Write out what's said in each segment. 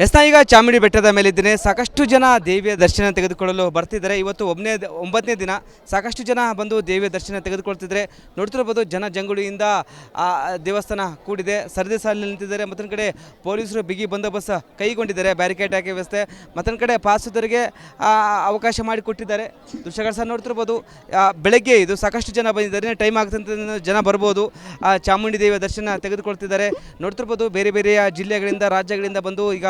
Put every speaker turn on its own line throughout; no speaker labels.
ಈಗ ಚಾಮುಂಡಿ ಬೆಟ್ಟದ ಮೇಲಿದ್ದೇನೆ. ಸಾಕಷ್ಟು ಜನ ದೇವಿಯ ದರ್ಶನ ತೆಗೆದುಕೊಳ್ಳಲು ಬರ್ತಿದ್ದಾರೆ. ಇವತ್ತು 9ನೇ ದಿನ. ಸಾಕಷ್ಟು ಜನ ಬಂದು ದೇವಿಯ ದರ್ಶನ ತೆಗೆದುಕೊಳ್ತಿದ್ದಾರೆ. ನೋಡ್ತಿರ್ಬೋದು, ಜನ ಜಂಗುಳಿಯಿಂದ ದೇವಸ್ಥಾನ ಕೂಡಿದೆ. ಸರದಿ ಸಾಲಿನಲ್ಲಿ ನಿಂತಿದ್ದಾರೆ. ಮತ್ತೊಂದು ಕಡೆ ಪೊಲೀಸರು ಬಿಗಿ ಬಂದೋಬಸ್ತ್ ಕೈಗೊಂಡಿದ್ದಾರೆ, ಬ್ಯಾರಿಕೇಡ್ ಹಾಕಿ ವ್ಯವಸ್ಥೆ. ಮತ್ತೊಂದು ಕಡೆ ಪಾಸುದವರಿಗೆ ಅವಕಾಶ ಮಾಡಿಕೊಟ್ಟಿದ್ದಾರೆ. ದೃಶ್ಯಗಳು ಸಹ ನೋಡ್ತಿರ್ಬೋದು. ಬೆಳಗ್ಗೆ ಇದು ಸಾಕಷ್ಟು ಜನ ಬಂದಿದ್ದಾರೆ. ಟೈಮ್ ಆಗ್ತಂತ ಜನ ಬರ್ಬೋದು. ಚಾಮುಂಡಿ ದೇವಿಯ ದರ್ಶನ ತೆಗೆದುಕೊಳ್ತಿದ್ದಾರೆ. ನೋಡ್ತಿರ್ಬೋದು, ಬೇರೆ ಬೇರೆಯ ಜಿಲ್ಲೆಗಳಿಂದ, ರಾಜ್ಯಗಳಿಂದ ಬಂದು ಈಗ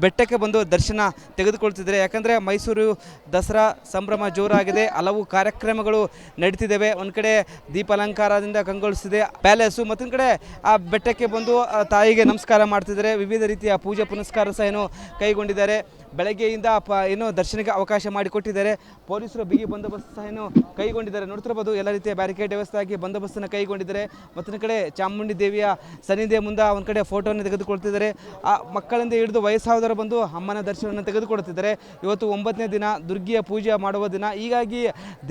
ಬೆಟ್ಟಕ್ಕೆ ಬಂದು ದರ್ಶನ ತೆಗೆದುಕೊಳ್ತಿದ್ದಾರೆ. ಯಾಕಂದರೆ ಮೈಸೂರು ದಸರಾ ಸಂಭ್ರಮ ಜೋರಾಗಿದೆ. ಹಲವು ಕಾರ್ಯಕ್ರಮಗಳು ನಡೀತಿದ್ದಾವೆ. ಒಂದು ಕಡೆ ದೀಪಾಲಂಕಾರದಿಂದ ಕಂಗೊಳಿಸಿದೆ ಪ್ಯಾಲೇಸು. ಮತ್ತೊಂದು ಕಡೆ ಆ ಬೆಟ್ಟಕ್ಕೆ ಬಂದು ತಾಯಿಗೆ ನಮಸ್ಕಾರ ಮಾಡ್ತಿದ್ದಾರೆ. ವಿವಿಧ ರೀತಿಯ ಪೂಜೆ ಪುನಸ್ಕಾರ ಸಹ ಕೈಗೊಂಡಿದ್ದಾರೆ. ಬೆಳಗ್ಗೆಯಿಂದ ದರ್ಶನಕ್ಕೆ ಅವಕಾಶ ಮಾಡಿಕೊಟ್ಟಿದ್ದಾರೆ. ಪೊಲೀಸರು ಬಿಗಿ ಬಂದೋಬಸ್ತ್ ಸಹ ಕೈಗೊಂಡಿದ್ದಾರೆ. ನೋಡ್ತಿರ್ಬೋದು, ಎಲ್ಲ ರೀತಿಯ ಬ್ಯಾರಿಕೇಡ್ ವ್ಯವಸ್ಥೆ ಆಗಿ ಬಂದೋಬಸ್ತನ್ನು ಕೈಗೊಂಡಿದ್ದಾರೆ. ಮತ್ತೊಂದು ಕಡೆ ಚಾಮುಂಡಿ ದೇವಿಯ ಸನ್ನಿಧಿಯ ಮುಂದೆ ಒಂದು ಕಡೆ ಫೋಟೋವನ್ನು ತೆಗೆದುಕೊಳ್ತಿದ್ದಾರೆ. ಆ ಮಕ್ಕಳಿಂದ ಹಿಡಿದು ವಯಸ್ಸಾದವರು ಬಂದು ಅಮ್ಮನ ದರ್ಶನವನ್ನು ತೆಗೆದುಕೊಳ್ತಿದ್ದಾರೆ. ಇವತ್ತು 9ನೇ ದಿನ, ದುರ್ಗಿಯ ಪೂಜೆ ಮಾಡುವ ದಿನ. ಹೀಗಾಗಿ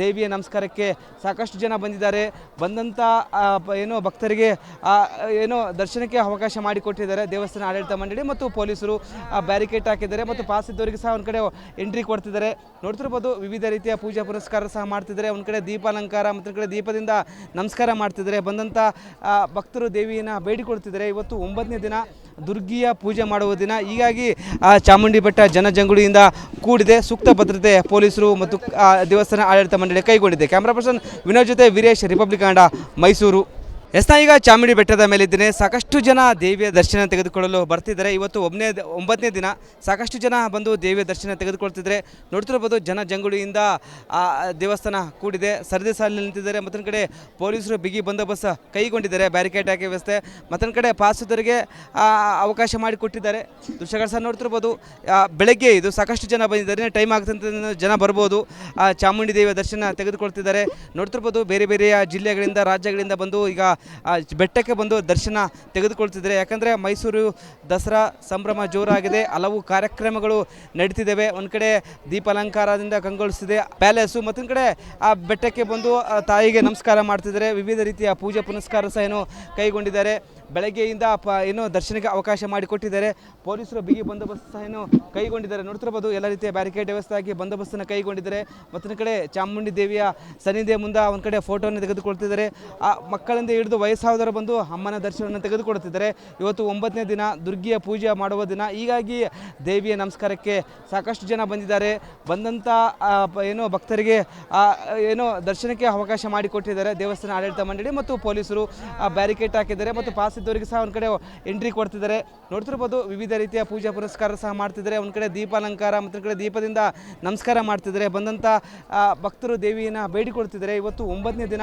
ದೇವಿಯ ನಮಸ್ಕಾರಕ್ಕೆ ಸಾಕಷ್ಟು ಜನ ಬಂದಿದ್ದಾರೆ. ಬಂದಂಥ ಭಕ್ತರಿಗೆ ದರ್ಶನಕ್ಕೆ ಅವಕಾಶ ಮಾಡಿಕೊಟ್ಟಿದ್ದಾರೆ ದೇವಸ್ಥಾನ ಆಡಳಿತ ಮಂಡಳಿ ಮತ್ತು ಪೊಲೀಸರು. ಬ್ಯಾರಿಕೇಡ್ ಹಾಕಿದ್ದಾರೆ ಮತ್ತು ಪಾಸ್ ಇದ್ದವರಿಗೆ ಸಹ ಒಂದು ಕಡೆ ಎಂಟ್ರಿ ಕೊಡ್ತಿದ್ದಾರೆ. ನೋಡ್ತಿರ್ಬೋದು, ವಿವಿಧ ರೀತಿಯ ಪೂಜಾ ಪುರಸ್ಕಾರ ಸಹ ಮಾಡ್ತಿದ್ದಾರೆ. ಒಂದು ಕಡೆ ದೀಪಾಲಂಕಾರ, ಮತ್ತೊಂದು ಕಡೆ ದೀಪದಿಂದ ನಮಸ್ಕಾರ ಮಾಡ್ತಿದ್ದಾರೆ. ಬಂದಂಥ ಭಕ್ತರು ದೇವಿಯನ್ನು ಬೇಡಿಕೊಳ್ತಿದ್ದಾರೆ. ಇವತ್ತು 9ನೇ ದಿನ, ದುರ್ಗಿಯ ಪೂಜೆ ಮಾಡುವ ದಿನ. ಹೀಗಾಗಿ ಚಾಮುಂಡಿ ಬೆಟ್ಟ ಜನಜಂಗುಳಿಯಿಂದ ಕೂಡಿದೆ. ಸೂಕ್ತ ಭದ್ರತೆ ಪೊಲೀಸರು ಮತ್ತು ದೇವಸ್ಥಾನ ಆಡಳಿತ ಮಂಡಳಿ ಕೈಗೊಂಡಿದೆ. ಕ್ಯಾಮ್ರಾ ಪರ್ಸನ್ ವಿನೋದ್ ಜೊತೆ ವೀರೇಶ್, ರಿಪಬ್ಲಿಕ್ ಕನ್ನಡ, ಮೈಸೂರು. ಈಗ ಚಾಮುಂಡಿ ಬೆಟ್ಟದ ಮೇಲಿದ್ದೇನೆ. ಸಾಕಷ್ಟು ಜನ ದೇವಿಯ ದರ್ಶನ ತೆಗೆದುಕೊಳ್ಳಲು ಬರ್ತಿದ್ದಾರೆ. ಇವತ್ತು 9ನೇ ದಿನ. ಸಾಕಷ್ಟು ಜನ ಬಂದು ದೇವಿಯ ದರ್ಶನ ತೆಗೆದುಕೊಳ್ತಿದ್ದಾರೆ. ನೋಡ್ತಿರ್ಬೋದು, ಜನ ಜಂಗುಳಿಯಿಂದ ದೇವಸ್ಥಾನ ಕೂಡಿದೆ. ಸರದಿ ಸಾಲಿನಲ್ಲಿ ನಿಂತಿದ್ದಾರೆ. ಮತ್ತೊಂದು ಕಡೆ ಪೊಲೀಸರು ಬಿಗಿ ಬಂದೋಬಸ್ತ್ ಕೈಗೊಂಡಿದ್ದಾರೆ, ಬ್ಯಾರಿಕೇಡ್ ಹಾಕಿ ವ್ಯವಸ್ಥೆ. ಮತ್ತೊಂದು ಕಡೆ ಪಾಸುದವರಿಗೆ ಅವಕಾಶ ಮಾಡಿಕೊಟ್ಟಿದ್ದಾರೆ. ದೃಶ್ಯಗಳು ಸಹ ನೋಡ್ತಿರ್ಬೋದು. ಬೆಳಗ್ಗೆ ಇದು ಸಾಕಷ್ಟು ಜನ ಬಂದಿದ್ದಾರೆ. ಟೈಮ್ ಆಗ್ತಂತ ಜನ ಬರ್ಬೋದು. ಚಾಮುಂಡಿ ದೇವಿಯ ದರ್ಶನ ತೆಗೆದುಕೊಳ್ತಿದ್ದಾರೆ. ನೋಡ್ತಿರ್ಬೋದು, ಬೇರೆ ಬೇರೆಯ ಜಿಲ್ಲೆಗಳಿಂದ, ರಾಜ್ಯಗಳಿಂದ ಬಂದು ಈಗ ಬೆಟ್ಟಕ್ಕೆ ಬಂದು ದರ್ಶನ ತೆಗೆದುಕೊಳ್ತಿದ್ದಾರೆ. ಯಾಕಂದರೆ ಮೈಸೂರು ದಸರಾ ಸಂಭ್ರಮ ಜೋರಾಗಿದೆ. ಹಲವು ಕಾರ್ಯಕ್ರಮಗಳು ನಡೀತಿದ್ದಾವೆ. ಒಂದು ಕಡೆ ದೀಪಾಲಂಕಾರದಿಂದ ಕಂಗೊಳಿಸಿದೆ ಪ್ಯಾಲೇಸು. ಮತ್ತೊಂದು ಕಡೆ ಆ ಬೆಟ್ಟಕ್ಕೆ ಬಂದು ತಾಯಿಗೆ ನಮಸ್ಕಾರ ಮಾಡ್ತಿದ್ದಾರೆ. ವಿವಿಧ ರೀತಿಯ ಪೂಜೆ ಪುನಸ್ಕಾರ ಸಹ ಕೈಗೊಂಡಿದ್ದಾರೆ. ಬೆಳಗ್ಗೆಯಿಂದ ದರ್ಶನಕ್ಕೆ ಅವಕಾಶ ಮಾಡಿಕೊಟ್ಟಿದ್ದಾರೆ. ಪೊಲೀಸರು ಬಿಗಿ ಬಂದೋಬಸ್ತ್ ಸಹ ಕೈಗೊಂಡಿದ್ದಾರೆ. ನೋಡ್ತಿರ್ಬೋದು, ಎಲ್ಲ ರೀತಿಯ ಬ್ಯಾರಿಕೇಡ್ ವ್ಯವಸ್ಥೆ ಆಗಿ ಬಂದೋಬಸ್ತನ್ನು ಕೈಗೊಂಡಿದ್ದಾರೆ. ಮತ್ತೊಂದು ಕಡೆ ಚಾಮುಂಡಿ ದೇವಿಯ ಸನ್ನಿಧಿಯ ಮುಂದೆ ಒಂದು ಕಡೆ ಫೋಟೋವನ್ನು ತೆಗೆದುಕೊಳ್ತಿದ್ದಾರೆ. ಆ ಮಕ್ಕಳಿಂದ ಹಿಡಿದು ವಯಸ್ಸಾದವರು ಬಂದು ಅಮ್ಮನ ದರ್ಶನವನ್ನು ತೆಗೆದುಕೊಳ್ತಿದ್ದಾರೆ. ಇವತ್ತು 9ನೇ ದಿನ, ದುರ್ಗಿಯ ಪೂಜೆ ಮಾಡುವ ದಿನ. ಹೀಗಾಗಿ ದೇವಿಯ ನಮಸ್ಕಾರಕ್ಕೆ ಸಾಕಷ್ಟು ಜನ ಬಂದಿದ್ದಾರೆ. ಬಂದಂಥ ಭಕ್ತರಿಗೆ ದರ್ಶನಕ್ಕೆ ಅವಕಾಶ ಮಾಡಿಕೊಟ್ಟಿದ್ದಾರೆ ದೇವಸ್ಥಾನ ಆಡಳಿತ ಮಂಡಳಿ ಮತ್ತು ಪೊಲೀಸರು. ಬ್ಯಾರಿಕೇಡ್ ಹಾಕಿದ್ದಾರೆ ಮತ್ತು ಪಾಸ್ ಇದ್ದವರಿಗೆ ಸಹ ಒಂದು ಕಡೆ ಎಂಟ್ರಿ ಕೊಡ್ತಿದ್ದಾರೆ. ನೋಡ್ತಿರ್ಬೋದು, ವಿವಿಧ ರೀತಿಯ ಪೂಜಾ ಪುರಸ್ಕಾರ ಸಹ ಮಾಡ್ತಿದ್ದಾರೆ. ಒಂದು ಕಡೆ ದೀಪಾಲಂಕಾರ, ಮತ್ತೊಂದು ಕಡೆ ದೀಪದಿಂದ ನಮಸ್ಕಾರ ಮಾಡ್ತಿದ್ದಾರೆ. ಬಂದಂಥ ಭಕ್ತರು ದೇವಿಯನ್ನು ಬೇಡಿಕೊಳ್ತಿದ್ದಾರೆ. ಇವತ್ತು 9ನೇ ದಿನ,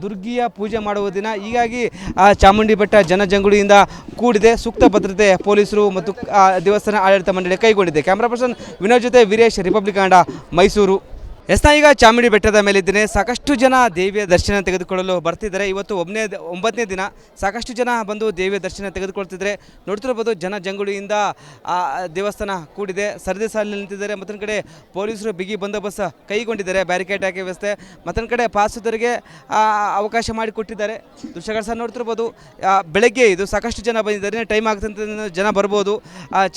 ದುರ್ಗಿಯ ಪೂಜೆ ಮಾಡುವ ದಿನ. ಹೀಗಾಗಿ ಚಾಮುಂಡಿ ಬೆಟ್ಟ ಜನಜಂಗುಳಿಯಿಂದ ಕೂಡಿದೆ. ಸೂಕ್ತ ಭದ್ರತೆ ಪೊಲೀಸರು ಮತ್ತು ದೇವಸ್ಥಾನ ಆಡಳಿತ ಮಂಡಳಿ ಕೈಗೊಂಡಿದೆ. ಕ್ಯಾಮ್ರಾ ಪರ್ಸನ್ ವಿನೋದ್ ಜೊತೆ ವೀರೇಶ್, ರಿಪಬ್ಲಿಕ್ ಕನ್ನಡ, ಮೈಸೂರು. ಈಗ ಚಾಮುಂಡಿ ಬೆಟ್ಟದ ಮೇಲಿದ್ದೇನೆ. ಸಾಕಷ್ಟು ಜನ ದೇವಿಯ ದರ್ಶನ ತೆಗೆದುಕೊಳ್ಳಲು ಬರ್ತಿದ್ದಾರೆ. ಇವತ್ತು 9ನೇ ದಿನ. ಸಾಕಷ್ಟು ಜನ ಬಂದು ದೇವಿಯ ದರ್ಶನ ತೆಗೆದುಕೊಳ್ತಿದ್ದಾರೆ. ನೋಡ್ತಿರ್ಬೋದು, ಜನ ಜಂಗುಳಿಯಿಂದ ದೇವಸ್ಥಾನ ಕೂಡಿದೆ. ಸರದಿ ಸಾಲಿನಲ್ಲಿ ನಿಂತಿದ್ದಾರೆ. ಮತ್ತೊಂದು ಕಡೆ ಪೊಲೀಸರು ಬಿಗಿ ಬಂದೋಬಸ್ತ್ ಕೈಗೊಂಡಿದ್ದಾರೆ, ಬ್ಯಾರಿಕೇಡ್ ಹಾಕಿ ವ್ಯವಸ್ಥೆ. ಮತ್ತೊಂದು ಕಡೆ ಪಾಸುದವರಿಗೆ ಅವಕಾಶ ಮಾಡಿಕೊಟ್ಟಿದ್ದಾರೆ. ದೃಶ್ಯಗಳು ಸಹ ನೋಡ್ತಿರ್ಬೋದು. ಬೆಳಗ್ಗೆ ಇದು ಸಾಕಷ್ಟು ಜನ ಬಂದಿದ್ದಾರೆ. ಟೈಮ್ ಆಗ್ತಂತ ಜನ ಬರ್ಬೋದು.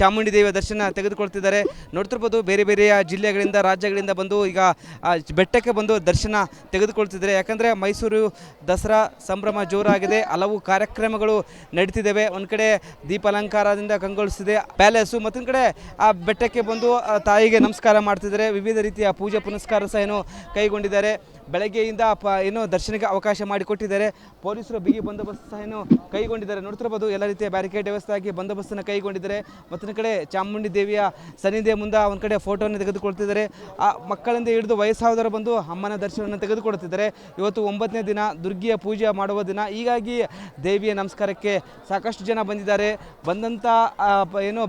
ಚಾಮುಂಡಿ ದೇವಿಯ ದರ್ಶನ ತೆಗೆದುಕೊಳ್ತಿದ್ದಾರೆ. ನೋಡ್ತಿರ್ಬೋದು, ಬೇರೆ ಬೇರೆಯ ಜಿಲ್ಲೆಗಳಿಂದ, ರಾಜ್ಯಗಳಿಂದ ಬಂದು ಈಗ ಬೆಟ್ಟಕ್ಕೆ ಬಂದು ದರ್ಶನ ತೆಗೆದುಕೊಳ್ತಿದ್ದಾರೆ. ಯಾಕಂದರೆ ಮೈಸೂರು ದಸರಾ ಸಂಭ್ರಮ ಜೋರಾಗಿದೆ. ಹಲವು ಕಾರ್ಯಕ್ರಮಗಳು ನಡೀತಿದ್ದಾವೆ. ಒಂದು ಕಡೆ ದೀಪಾಲಂಕಾರದಿಂದ ಕಂಗೊಳಿಸಿದೆ ಪ್ಯಾಲೇಸು. ಮತ್ತೊಂದು ಕಡೆ ಆ ಬೆಟ್ಟಕ್ಕೆ ಬಂದು ತಾಯಿಗೆ ನಮಸ್ಕಾರ ಮಾಡ್ತಿದ್ದಾರೆ. ವಿವಿಧ ರೀತಿಯ ಪೂಜೆ ಪುನಸ್ಕಾರ ಸಹ ಕೈಗೊಂಡಿದ್ದಾರೆ. ಬೆಳಗ್ಗೆಯಿಂದ ದರ್ಶನಕ್ಕೆ ಅವಕಾಶ ಮಾಡಿಕೊಟ್ಟಿದ್ದಾರೆ. ಪೊಲೀಸರು ಬಿಗಿ ಬಂದೋಬಸ್ತ್ ಸಹ ಕೈಗೊಂಡಿದ್ದಾರೆ. ನೋಡ್ತಿರ್ಬೋದು, ಎಲ್ಲ ರೀತಿಯ ಬ್ಯಾರಿಕೇಡ್ ವ್ಯವಸ್ಥೆ ಆಗಿ ಬಂದೋಬಸ್ತನ್ನು ಕೈಗೊಂಡಿದ್ದಾರೆ. ಮತ್ತೊಂದು ಕಡೆ ಚಾಮುಂಡಿ ದೇವಿಯ ಸನ್ನಿಧಿಯ ಮುಂದೆ ಒಂದು ಕಡೆ ಫೋಟೋವನ್ನು ತೆಗೆದುಕೊಳ್ತಿದ್ದಾರೆ. ಆ ಮಕ್ಕಳಿಂದ ಹಿಡಿದು ವಯಸ್ಸಾದವರು ಬಂದು ಅಮ್ಮನ ದರ್ಶನವನ್ನು ತೆಗೆದುಕೊಳ್ತಿದ್ದಾರೆ. ಇವತ್ತು 9ನೇ ದಿನ, ದುರ್ಗಿಯ ಪೂಜೆ ಮಾಡುವ ದಿನ. ಹೀಗಾಗಿ ದೇವಿಯ ನಮಸ್ಕಾರಕ್ಕೆ ಸಾಕಷ್ಟು ಜನ ಬಂದಿದ್ದಾರೆ. ಬಂದಂಥ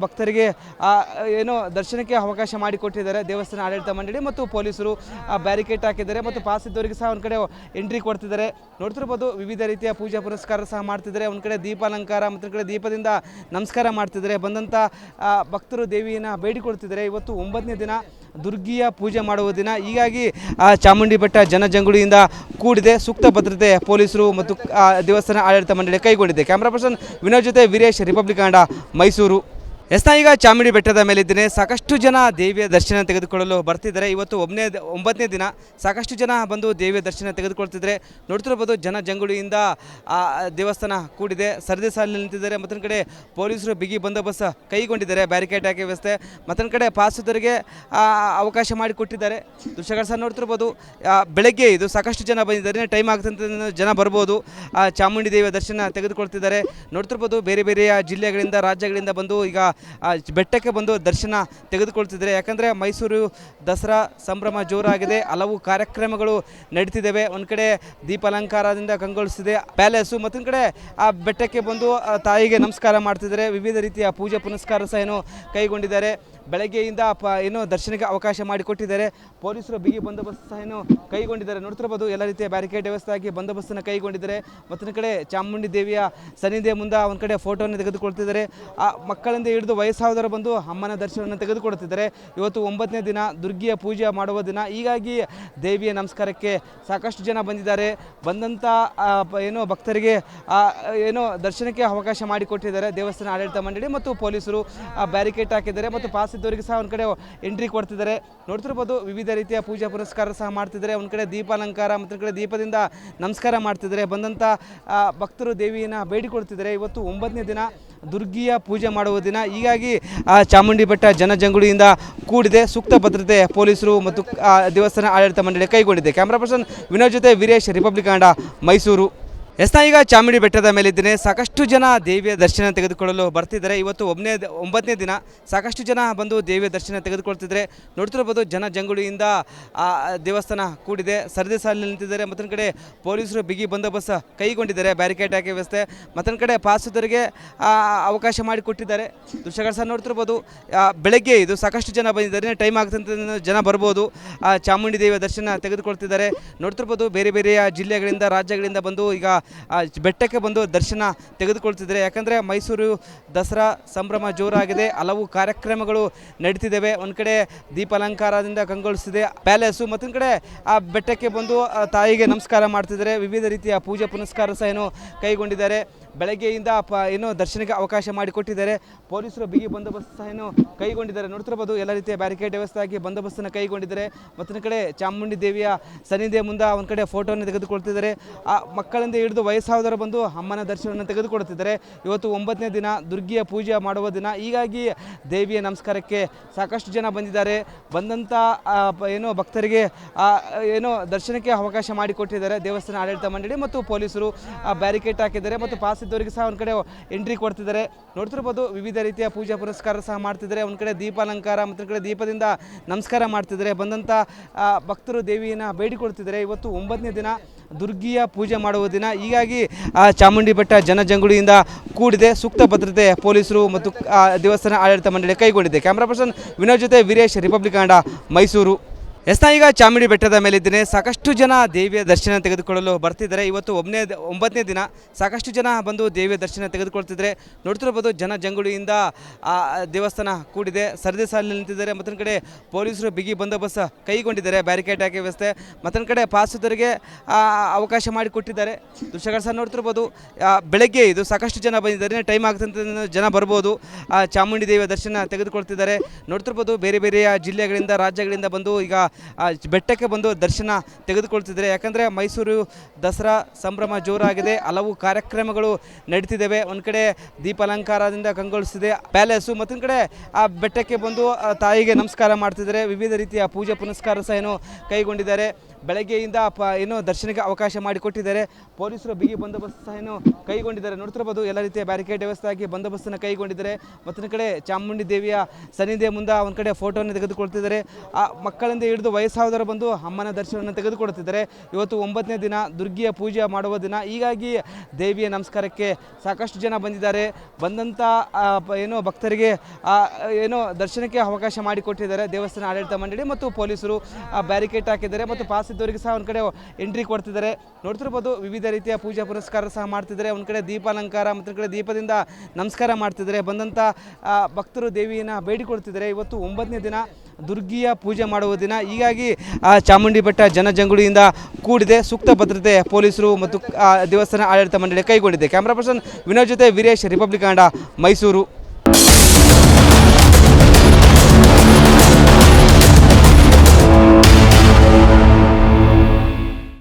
ಭಕ್ತರಿಗೆ ದರ್ಶನಕ್ಕೆ ಅವಕಾಶ ಮಾಡಿಕೊಟ್ಟಿದ್ದಾರೆ ದೇವಸ್ಥಾನ ಆಡಳಿತ ಮಂಡಳಿ ಮತ್ತು ಪೊಲೀಸರು. ಬ್ಯಾರಿಕೇಡ್ ಹಾಕಿದ್ದಾರೆ ಮತ್ತು ಪಾಸ್ ಇದ್ದವರಿಗೆ ಸಹ ಒಂದು ಕಡೆ ಎಂಟ್ರಿ ಕೊಡ್ತಿದ್ದಾರೆ. ನೋಡ್ತಿರ್ಬೋದು, ವಿವಿಧ ರೀತಿಯ ಪೂಜಾ ಪುರಸ್ಕಾರ ಸಹ ಮಾಡ್ತಿದ್ದಾರೆ. ಒಂದು ಕಡೆ ದೀಪಾಲಂಕಾರ, ಮತ್ತೊಂದು ಕಡೆ ದೀಪದಿಂದ ನಮಸ್ಕಾರ ಮಾಡ್ತಿದ್ದಾರೆ. ಬಂದಂಥ ಭಕ್ತರು ದೇವಿಯನ್ನು ಬೇಡಿಕೊಳ್ತಿದ್ದಾರೆ. ಇವತ್ತು 9ನೇ ದಿನ, ದುರ್ಗಿಯ ಪೂಜೆ ಮಾಡುವ ದಿನ. ಹೀಗಾಗಿ ಚಾಮುಂಡಿ ಬೆಟ್ಟ ಜನಜಂಗುಳಿಯಿಂದ ಕೂಡಿದೆ. ಸೂಕ್ತ ಭದ್ರತೆ ಪೊಲೀಸರು ಮತ್ತು ದೇವಸ್ಥಾನ ಆಡಳಿತ ಮಂಡಳಿ ಕೈಗೊಂಡಿದೆ. ಕ್ಯಾಮ್ರಾ ಪರ್ಸನ್ ವಿನೋದ್ ಜೊತೆ ವೀರೇಶ್, ರಿಪಬ್ಲಿಕ್ ಕನ್ನಡ, ಮೈಸೂರು. ಈಗ ಚಾಮುಂಡಿ ಬೆಟ್ಟದ ಮೇಲಿದ್ದೇನೆ. ಸಾಕಷ್ಟು ಜನ ದೇವಿಯ ದರ್ಶನ ತೆಗೆದುಕೊಳ್ಳಲು ಬರ್ತಿದ್ದಾರೆ. ಇವತ್ತು 9ನೇ ದಿನ. ಸಾಕಷ್ಟು ಜನ ಬಂದು ದೇವಿಯ ದರ್ಶನ ತೆಗೆದುಕೊಳ್ತಿದ್ದಾರೆ. ನೋಡ್ತಿರ್ಬೋದು ಜನ ಜಂಗುಳಿಯಿಂದ ದೇವಸ್ಥಾನ ಕೂಡಿದೆ. ಸರದಿ ಸಾಲಿನಲ್ಲಿ ನಿಂತಿದ್ದಾರೆ. ಮತ್ತೊಂದು ಕಡೆ ಪೊಲೀಸರು ಬಿಗಿ ಬಂದೋಬಸ್ತ್ ಕೈಗೊಂಡಿದ್ದಾರೆ. ಬ್ಯಾರಿಕೇಡ್ ಹಾಕಿ ವ್ಯವಸ್ಥೆ. ಮತ್ತೊಂದು ಕಡೆ ಪಾಸುದವರಿಗೆ ಅವಕಾಶ ಮಾಡಿಕೊಟ್ಟಿದ್ದಾರೆ. ದೃಶ್ಯಗಳು ಸಹ ನೋಡ್ತಿರ್ಬೋದು. ಬೆಳಗ್ಗೆ ಇದು ಸಾಕಷ್ಟು ಜನ ಬಂದಿದ್ದಾರೆ. ಟೈಮ್ ಆಗ್ತಂತ ಜನ ಬರ್ಬೋದು. ಚಾಮುಂಡಿ ದೇವಿಯ ದರ್ಶನ ತೆಗೆದುಕೊಳ್ತಿದ್ದಾರೆ. ನೋಡ್ತಿರ್ಬೋದು ಬೇರೆ ಬೇರೆಯ ಜಿಲ್ಲೆಗಳಿಂದ ರಾಜ್ಯಗಳಿಂದ ಬಂದು ಈಗ ಬೆಟ್ಟಕ್ಕೆ ಬಂದು ದರ್ಶನ ತೆಗೆದುಕೊಳ್ತಿದ್ದಾರೆ. ಯಾಕಂದರೆ ಮೈಸೂರು ದಸರಾ ಸಂಭ್ರಮ ಜೋರಾಗಿದೆ. ಹಲವು ಕಾರ್ಯಕ್ರಮಗಳು ನಡೀತಿದ್ದಾವೆ. ಒಂದು ಕಡೆ ದೀಪಾಲಂಕಾರದಿಂದ ಕಂಗೊಳಿಸಿದೆ ಪ್ಯಾಲೇಸು. ಮತ್ತೊಂದು ಕಡೆ ಆ ಬೆಟ್ಟಕ್ಕೆ ಬಂದು ತಾಯಿಗೆ ನಮಸ್ಕಾರ ಮಾಡ್ತಿದ್ದಾರೆ. ವಿವಿಧ ರೀತಿಯ ಪೂಜೆ ಪುನಸ್ಕಾರ ಸಹ ಏನು ಕೈಗೊಂಡಿದ್ದಾರೆ. ಬೆಳಗ್ಗೆಯಿಂದ ಏನು ದರ್ಶನಕ್ಕೆ ಅವಕಾಶ ಮಾಡಿಕೊಟ್ಟಿದ್ದಾರೆ. ಪೊಲೀಸರು ಬಿಗಿ ಬಂದೋಬಸ್ತ್ ಸಹ ಏನು ಕೈಗೊಂಡಿದ್ದಾರೆ. ನೋಡ್ತಿರ್ಬೋದು ಎಲ್ಲ ರೀತಿಯ ಬ್ಯಾರಿಕೇಡ್ ವ್ಯವಸ್ಥೆ ಆಗಿ ಬಂದೋಬಸ್ತನ್ನು ಕೈಗೊಂಡಿದ್ದಾರೆ. ಮತ್ತೊಂದು ಕಡೆ ಚಾಮುಂಡಿ ದೇವಿಯ ಸನ್ನಿಧಿಯ ಮುಂದೆ ಒಂದು ಕಡೆ ಫೋಟೋವನ್ನು ತೆಗೆದುಕೊಳ್ತಿದ್ದಾರೆ. ಆ ಮಕ್ಕಳಿಂದ ಹಿಡಿದು ವಯಸ್ಸಾದವರು ಬಂದು ಅಮ್ಮನ ದರ್ಶನವನ್ನು ತೆಗೆದುಕೊಳ್ತಿದ್ದಾರೆ. ಇವತ್ತು 9ನೇ ದಿನ, ದುರ್ಗಿಯ ಪೂಜೆ ಮಾಡುವ ದಿನ. ಹೀಗಾಗಿ ದೇವಿಯ ನಮಸ್ಕಾರಕ್ಕೆ ಸಾಕಷ್ಟು ಜನ ಬಂದಿದ್ದಾರೆ. ಬಂದಂಥ ಏನು ಭಕ್ತರಿಗೆ ಏನು ದರ್ಶನಕ್ಕೆ ಅವಕಾಶ ಮಾಡಿಕೊಟ್ಟಿದ್ದಾರೆ ದೇವಸ್ಥಾನ ಆಡಳಿತ ಮಂಡಳಿ ಮತ್ತು ಪೊಲೀಸರು. ಬ್ಯಾರಿಕೇಡ್ ಹಾಕಿದ್ದಾರೆ ಮತ್ತು ಪಾಸ್ ಇದ್ದವರಿಗೆ ಸಹ ಒಂದು ಕಡೆ ಎಂಟ್ರಿ ಕೊಡ್ತಿದ್ದಾರೆ. ನೋಡ್ತಿರ್ಬೋದು ವಿವಿಧ ರೀತಿಯ ಪೂಜಾ ಪುರಸ್ಕಾರ ಸಹ ಮಾಡ್ತಿದ್ದಾರೆ. ಒಂದು ಕಡೆ ದೀಪಾಲಂಕಾರ, ಮತ್ತೊಂದು ಕಡೆ ದೀಪದಿಂದ ನಮಸ್ಕಾರ ಮಾಡ್ತಿದ್ದಾರೆ. ಬಂದಂಥ ಭಕ್ತರು ದೇವಿಯನ್ನು ಬೇಡಿಕೊಳ್ತಿದ್ದಾರೆ. ಇವತ್ತು 9ನೇ ದಿನ, ದುರ್ಗಿಯ ಪೂಜೆ ಮಾಡುವ ದಿನ. ಹೀಗಾಗಿ ಚಾಮುಂಡಿ ಬೆಟ್ಟ ಜನಜಂಗುಳಿಯಿಂದ ಕೂಡಿದೆ. ಸೂಕ್ತ ಭದ್ರತೆ ಪೊಲೀಸರು ಮತ್ತು ದೇವಸ್ಥಾನ ಆಡಳಿತ ಮಂಡಳಿ ಕೈಗೊಂಡಿದೆ. ಕ್ಯಾಮ್ರಾ ಪರ್ಸನ್ ವಿನೋದ್ ಜೊತೆ ವೀರೇಶ್, ರಿಪಬ್ಲಿಕ್ ಕನ್ನಡ, ಮೈಸೂರು. ಈಗ ಚಾಮುಂಡಿ ಬೆಟ್ಟದ ಮೇಲಿದ್ದೇನೆ. ಸಾಕಷ್ಟು ಜನ ದೇವಿಯ ದರ್ಶನ ತೆಗೆದುಕೊಳ್ಳಲು ಬರ್ತಿದ್ದಾರೆ. ಇವತ್ತು 9ನೇ ದಿನ. ಸಾಕಷ್ಟು ಜನ ಬಂದು ದೇವಿಯ ದರ್ಶನ ತೆಗೆದುಕೊಳ್ತಿದ್ದಾರೆ. ನೋಡ್ತಿರ್ಬೋದು ಜನ ಜಂಗುಳಿಯಿಂದ ದೇವಸ್ಥಾನ ಕೂಡಿದೆ. ಸರದಿ ಸಾಲಿನಲ್ಲಿ ನಿಂತಿದ್ದಾರೆ. ಮತ್ತೊಂದು ಕಡೆ ಪೊಲೀಸರು ಬಿಗಿ ಬಂದೋಬಸ್ತ್ ಕೈಗೊಂಡಿದ್ದಾರೆ. ಬ್ಯಾರಿಕೇಡ್ ಹಾಕಿ ವ್ಯವಸ್ಥೆ. ಮತ್ತೊಂದು ಕಡೆ ಪಾಸುದವರಿಗೆ ಅವಕಾಶ ಮಾಡಿಕೊಟ್ಟಿದ್ದಾರೆ. ದೃಶ್ಯಗಳು ಸಹ ನೋಡ್ತಿರ್ಬೋದು. ಬೆಳಗ್ಗೆ ಇದು ಸಾಕಷ್ಟು ಜನ ಬಂದಿದ್ದಾರೆ. ಟೈಮ್ ಆಗ್ತಂತ ಜನ ಬರ್ಬೋದು. ಚಾಮುಂಡಿ ದೇವಿಯ ದರ್ಶನ ತೆಗೆದುಕೊಳ್ತಿದ್ದಾರೆ. ನೋಡ್ತಿರ್ಬೋದು ಬೇರೆ ಬೇರೆಯ ಜಿಲ್ಲೆಗಳಿಂದ ರಾಜ್ಯಗಳಿಂದ ಬಂದು ಈಗ ಬೆಟ್ಟಕ್ಕೆ ಬಂದು ದರ್ಶನ ತೆಗೆದುಕೊಳ್ತಿದ್ದಾರೆ. ಯಾಕಂದರೆ ಮೈಸೂರು ದಸರಾ ಸಂಭ್ರಮ ಜೋರಾಗಿದೆ. ಹಲವು ಕಾರ್ಯಕ್ರಮಗಳು ನಡೀತಿದ್ದಾವೆ. ಒಂದು ಕಡೆ ದೀಪಾಲಂಕಾರದಿಂದ ಕಂಗೊಳಿಸಿದೆ ಪ್ಯಾಲೇಸು. ಮತ್ತೊಂದು ಕಡೆ ಆ ಬೆಟ್ಟಕ್ಕೆ ಬಂದು ತಾಯಿಗೆ ನಮಸ್ಕಾರ ಮಾಡ್ತಿದ್ದಾರೆ. ವಿವಿಧ ರೀತಿಯ ಪೂಜೆ ಪುನಸ್ಕಾರ ಸಹ ಏನು ಕೈಗೊಂಡಿದ್ದಾರೆ. ಬೆಳಗ್ಗೆಯಿಂದ ಏನು ದರ್ಶನಕ್ಕೆ ಅವಕಾಶ ಮಾಡಿಕೊಟ್ಟಿದ್ದಾರೆ. ಪೊಲೀಸರು ಬಿಗಿ ಬಂದೋಬಸ್ತ್ ಸಹ ಏನು ಕೈಗೊಂಡಿದ್ದಾರೆ. ನೋಡ್ತಿರ್ಬೋದು ಎಲ್ಲ ರೀತಿಯ ಬ್ಯಾರಿಕೇಡ್ ವ್ಯವಸ್ಥೆ ಆಗಿ ಬಂದೋಬಸ್ತನ್ನು ಕೈಗೊಂಡಿದ್ದಾರೆ. ಮತ್ತೊಂದು ಕಡೆ ಚಾಮುಂಡಿ ದೇವಿಯ ಸನ್ನಿಧಿಯ ಮುಂದೆ ಒಂದು ಕಡೆ ಫೋಟೋವನ್ನು ತೆಗೆದುಕೊಳ್ತಿದ್ದಾರೆ. ಆ ಮಕ್ಕಳಿಂದ ಹಿಡಿದು ವಯಸ್ಸಾದವರು ಬಂದು ಅಮ್ಮನ ದರ್ಶನವನ್ನು ತೆಗೆದುಕೊಳ್ತಿದ್ದಾರೆ. ಇವತ್ತು 9ನೇ ದಿನ, ದುರ್ಗಿಯ ಪೂಜೆ ಮಾಡುವ ದಿನ. ಹೀಗಾಗಿ ದೇವಿಯ ನಮಸ್ಕಾರಕ್ಕೆ ಸಾಕಷ್ಟು ಜನ ಬಂದಿದ್ದಾರೆ. ಬಂದಂಥ ಏನು ಭಕ್ತರಿಗೆ ಏನು ದರ್ಶನಕ್ಕೆ ಅವಕಾಶ ಮಾಡಿಕೊಟ್ಟಿದ್ದಾರೆ ದೇವಸ್ಥಾನ ಆಡಳಿತ ಮಂಡಳಿ ಮತ್ತು ಪೊಲೀಸರು. ಬ್ಯಾರಿಕೇಡ್ ಹಾಕಿದ್ದಾರೆ ಮತ್ತು ಪಾಸ್ ಇದ್ದವರಿಗೆ ಸಹ ಒಂದು ಕಡೆ ಎಂಟ್ರಿ ಕೊಡ್ತಿದ್ದಾರೆ. ನೋಡ್ತಿರ್ಬೋದು ವಿವಿಧ ರೀತಿಯ ಪೂಜಾ ಪುರಸ್ಕಾರ ಸಹ ಮಾಡ್ತಿದ್ದಾರೆ. ಒಂದು ಕಡೆ ದೀಪಾಲಂಕಾರ, ಮತ್ತೊಂದು ಕಡೆ ದೀಪದಿಂದ ನಮಸ್ಕಾರ ಮಾಡ್ತಿದ್ದಾರೆ. ಬಂದಂಥ ಭಕ್ತರು ದೇವಿಯನ್ನು ಬೇಡಿಕೊಳ್ತಿದ್ದಾರೆ. ಇವತ್ತು 9ನೇ ದಿನ, ದುರ್ಗಿಯ ಪೂಜೆ ಮಾಡುವ ದಿನ. ಹೀಗಾಗಿ ಚಾಮುಂಡಿ ಬೆಟ್ಟ ಜನಜಂಗುಳಿಯಿಂದ ಕೂಡಿದೆ. ಸೂಕ್ತ ಭದ್ರತೆ ಪೊಲೀಸರು ಮತ್ತು ದೇವಸ್ಥಾನ ಆಡಳಿತ ಮಂಡಳಿ ಕೈಗೊಂಡಿದೆ. ಕ್ಯಾಮ್ರಾ ಪರ್ಸನ್ ವಿನೋದ್ ಜೊತೆ ವೀರೇಶ್, ರಿಪಬ್ಲಿಕ್ ಕನ್ನಡ, ಮೈಸೂರು. ಈಗ ಚಾಮುಂಡಿ ಬೆಟ್ಟದ ಮೇಲಿದ್ದೇನೆ. ಸಾಕಷ್ಟು ಜನ ದೇವಿಯ ದರ್ಶನ ತೆಗೆದುಕೊಳ್ಳಲು ಬರ್ತಿದ್ದಾರೆ. ಇವತ್ತು 9ನೇ ದಿನ. ಸಾಕಷ್ಟು ಜನ ಬಂದು ದೇವಿಯ ದರ್ಶನ ತೆಗೆದುಕೊಳ್ತಿದ್ದಾರೆ. ನೋಡ್ತಿರ್ಬೋದು ಜನ ಜಂಗುಳಿಯಿಂದ ದೇವಸ್ಥಾನ ಕೂಡಿದೆ. ಸರದಿ ಸಾಲಿನಲ್ಲಿ ನಿಂತಿದ್ದಾರೆ. ಮತ್ತೊಂದು ಕಡೆ ಪೊಲೀಸರು ಬಿಗಿ ಬಂದೋಬಸ್ತ್ ಕೈಗೊಂಡಿದ್ದಾರೆ. ಬ್ಯಾರಿಕೇಡ್ ಹಾಕಿ ವ್ಯವಸ್ಥೆ. ಮತ್ತೊಂದು ಕಡೆ ಪಾಸುದವರಿಗೆ ಅವಕಾಶ ಮಾಡಿಕೊಟ್ಟಿದ್ದಾರೆ. ದೃಶ್ಯಗಳು ಸಹ ನೋಡ್ತಿರ್ಬೋದು. ಬೆಳಗ್ಗೆ ಇದು ಸಾಕಷ್ಟು ಜನ ಬಂದಿದ್ದಾರೆ. ಟೈಮ್ ಆಗ್ತಂತ ಜನ ಬರ್ಬೋದು. ಚಾಮುಂಡಿ ದೇವಿಯ ದರ್ಶನ ತೆಗೆದುಕೊಳ್ತಿದ್ದಾರೆ. ನೋಡ್ತಿರ್ಬೋದು ಬೇರೆ ಬೇರೆಯ ಜಿಲ್ಲೆಗಳಿಂದ ರಾಜ್ಯಗಳಿಂದ ಬಂದು ಈಗ ಬೆಟ್ಟಕ್ಕೆ ಬಂದು ದರ್ಶನ ತೆಗೆದುಕೊಳ್ತಿದ್ದಾರೆ. ಯಾಕಂದರೆ ಮೈಸೂರು ದಸರಾ ಸಂಭ್ರಮ ಜೋರಾಗಿದೆ. ಹಲವು ಕಾರ್ಯಕ್ರಮಗಳು ನಡೀತಿದ್ದಾವೆ. ಒಂದು ಕಡೆ ದೀಪಾಲಂಕಾರದಿಂದ ಕಂಗೊಳಿಸಿದೆ ಪ್ಯಾಲೇಸು. ಮತ್ತೊಂದು ಕಡೆ ಆ ಬೆಟ್ಟಕ್ಕೆ ಬಂದು ತಾಯಿಗೆ ನಮಸ್ಕಾರ ಮಾಡ್ತಿದ್ದಾರೆ. ವಿವಿಧ ರೀತಿಯ ಪೂಜೆ ಪುನಸ್ಕಾರ ಸಹ ಏನು ಕೈಗೊಂಡಿದ್ದಾರೆ. ಬೆಳಗ್ಗೆಯಿಂದ ಏನು ದರ್ಶನಕ್ಕೆ ಅವಕಾಶ ಮಾಡಿಕೊಟ್ಟಿದ್ದಾರೆ. ಪೊಲೀಸರು ಬಿಗಿ ಬಂದೋಬಸ್ತ್ ಸಹ ಏನು ಕೈಗೊಂಡಿದ್ದಾರೆ. ನೋಡ್ತಿರ್ಬೋದು ಎಲ್ಲ ರೀತಿಯ ಬ್ಯಾರಿಕೇಡ್ ವ್ಯವಸ್ಥೆ ಆಗಿ ಬಂದೋಬಸ್ತನ್ನು ಕೈಗೊಂಡಿದ್ದಾರೆ. ಮತ್ತೊಂದು ಕಡೆ ಚಾಮುಂಡಿ ದೇವಿಯ ಸನ್ನಿಧಿಯ ಮುಂದೆ ಒಂದು ಕಡೆ ಫೋಟೋವನ್ನು ತೆಗೆದುಕೊಳ್ತಿದ್ದಾರೆ. ಆ ಮಕ್ಕಳಿಂದ ಹಿಡಿದು ವಯಸ್ಸಾದವರು ಬಂದು ಅಮ್ಮನ ದರ್ಶನವನ್ನು ತೆಗೆದುಕೊಳ್ತಿದ್ದಾರೆ. ಇವತ್ತು 9ನೇ ದಿನ, ದುರ್ಗಿಯ ಪೂಜೆ ಮಾಡುವ ದಿನ. ಹೀಗಾಗಿ ದೇವಿಯ ನಮಸ್ಕಾರಕ್ಕೆ ಸಾಕಷ್ಟು ಜನ ಬಂದಿದ್ದಾರೆ. ಬಂದಂಥ ಏನು ಭಕ್ತರಿಗೆ ಏನು ದರ್ಶನಕ್ಕೆ ಅವಕಾಶ ಮಾಡಿಕೊಟ್ಟಿದ್ದಾರೆ ದೇವಸ್ಥಾನ ಆಡಳಿತ ಮಂಡಳಿ ಮತ್ತು ಪೊಲೀಸರು. ಬ್ಯಾರಿಕೇಡ್ ಹಾಕಿದ್ದಾರೆ ಮತ್ತು ಪಾಸ್ ಇದ್ದವರಿಗೆ ಸಹ ಒಂದು ಕಡೆ ಎಂಟ್ರಿ ಕೊಡ್ತಿದ್ದಾರೆ. ನೋಡ್ತಿರ್ಬೋದು ವಿವಿಧ ರೀತಿಯ ಪೂಜಾ ಪುರಸ್ಕಾರ ಸಹ ಮಾಡ್ತಿದ್ದಾರೆ. ಒಂದು ಕಡೆ ದೀಪಾಲಂಕಾರ, ಮತ್ತೊಂದು ಕಡೆ ದೀಪದಿಂದ ನಮಸ್ಕಾರ ಮಾಡ್ತಿದ್ದಾರೆ. ಬಂದಂಥ ಭಕ್ತರು ದೇವಿಯನ್ನು ಬೇಡಿಕೊಳ್ತಿದ್ದಾರೆ. ಇವತ್ತು 9ನೇ ದಿನ, ದುರ್ಗಿಯ ಪೂಜೆ ಮಾಡುವ ದಿನ. ಹೀಗಾಗಿ ಚಾಮುಂಡಿ ಬೆಟ್ಟ ಜನಜಂಗುಳಿಯಿಂದ ಕೂಡಿದೆ. ಸೂಕ್ತ ಭದ್ರತೆ ಪೊಲೀಸರು ಮತ್ತು ದೇವಸ್ಥಾನ ಆಡಳಿತ ಮಂಡಳಿ ಕೈಗೊಂಡಿದೆ. ಕ್ಯಾಮ್ರಾ ಪರ್ಸನ್ ವಿನೋದ್ ಜೊತೆ ವೀರೇಶ್, ರಿಪಬ್ಲಿಕ್ ಕನ್ನಡ, ಮೈಸೂರು.